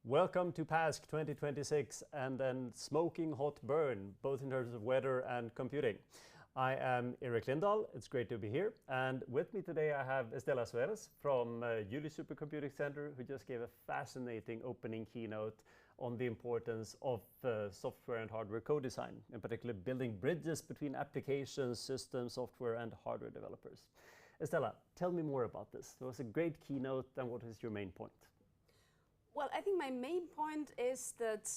Welcome to PASC 2026 and then smoking hot burn, both in terms of weather and computing. I am Erik Lindahl, it's great to be here. And with me today I have Estela Suarez from Juli Supercomputing Center, who just gave a fascinating opening keynote on the importance of software and hardware co-design, in particular building bridges between applications, systems, software and hardware developers. Estela, tell me more about this. It was a great keynote, and what is your main point? Well, I think my main point is that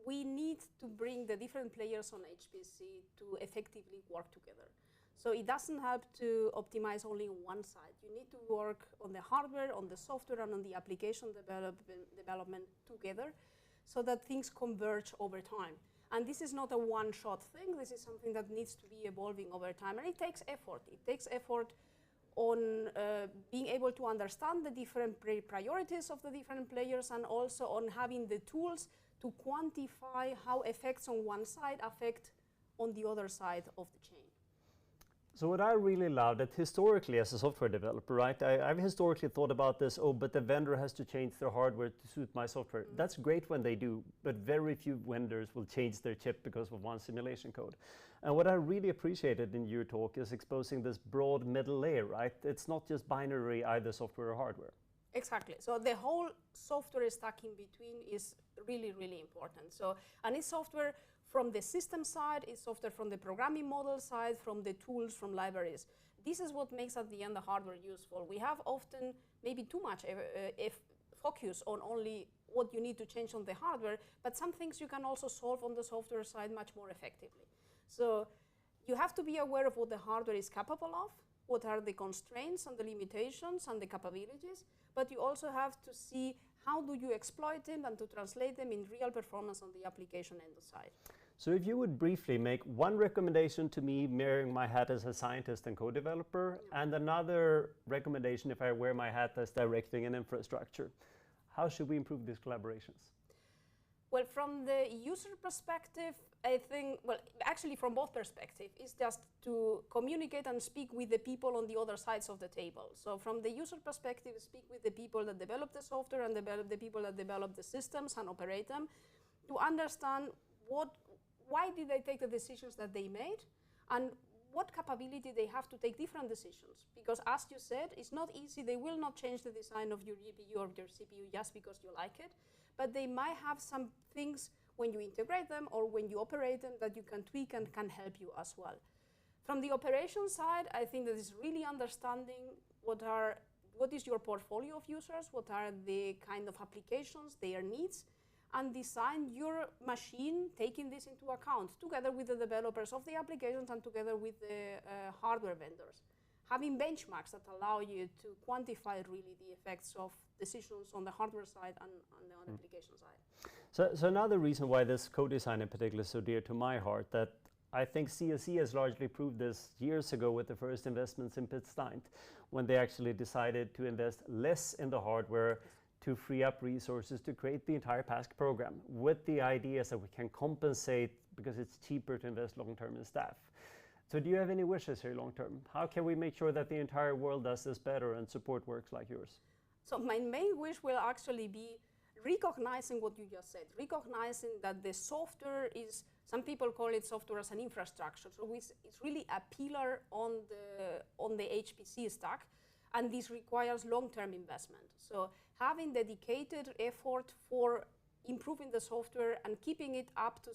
we need to bring the different players on HPC to effectively work together. So it doesn't help to optimize only on one side. You need to work on the hardware, on the software, and on the application development together so that things converge over time. And this is not a one-shot thing. This is something that needs to be evolving over time. And it takes effort. It takes effort on being able to understand the different priorities of the different players, and also on having the tools to quantify how effects on one side affect on the other side of the chain. So what I really love that historically as a software developer, right, I've historically thought about this, oh, but the vendor has to change their hardware to suit my software. Mm-hmm. That's great when they do, but very few vendors will change their chip because of one simulation code. And what I really appreciated in your talk is exposing this broad middle layer, right? It's not just binary, either software or hardware. Exactly. So the whole software stack in between is really, really important. So, and it's software from the system side, it's software from the programming model side, from the tools, from libraries. This is what makes at the end the hardware useful. We have often maybe too much focus on only what you need to change on the hardware, but some things you can also solve on the software side much more effectively. So you have to be aware of what the hardware is capable of, what are the constraints and the limitations and the capabilities, but you also have to see how do you exploit them and to translate them in real performance on the application end side. So if you would briefly make one recommendation to me wearing my hat as a scientist and co-developer, and another recommendation if I wear my hat as directing an infrastructure, how should we improve these collaborations? Well, from the user perspective, I think, well, actually from both perspectives, it's just to communicate and speak with the people on the other sides of the table. So from the user perspective, speak with the people that develop the software and the people that develop the systems and operate them to understand why did they take the decisions that they made and what capability they have to take different decisions. Because as you said, it's not easy. They will not change the design of your GPU or your CPU just because you like it, but they might have some things when you integrate them or when you operate them that you can tweak and can help you as well. From the operation side, I think that is really understanding what is your portfolio of users, what are the kind of applications, their needs, and design your machine taking this into account, together with the developers of the applications and together with the hardware vendors. Having benchmarks that allow you to quantify really the effects of decisions on the hardware side and on the application side. So another reason why this co-design in particular is so dear to my heart, that I think CSC has largely proved this years ago with the first investments in Pitstein, when they actually decided to invest less in the hardware to free up resources to create the entire PASC program, with the ideas that we can compensate because it's cheaper to invest long-term in staff. So do you have any wishes here long-term? How can we make sure that the entire world does this better and support works like yours? So my main wish will actually be recognizing what you just said, recognizing that the software is, some people call it software as an infrastructure, so it's really a pillar on the HPC stack. And this requires long-term investment. So having dedicated effort for improving the software and keeping it up to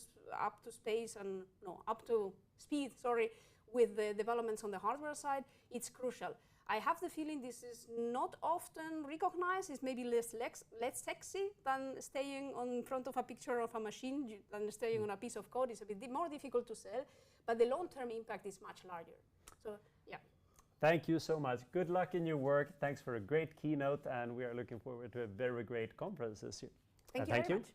speed, with the developments on the hardware side, it's crucial. I have the feeling this is not often recognized. It's maybe less sexy than staying in front of a picture of a machine, than staying on a piece of code. It's a bit more difficult to sell, but the long-term impact is much larger. So, yeah. Thank you so much. Good luck in your work. Thanks for a great keynote, and we are looking forward to a very great conference this year. Thank you very much.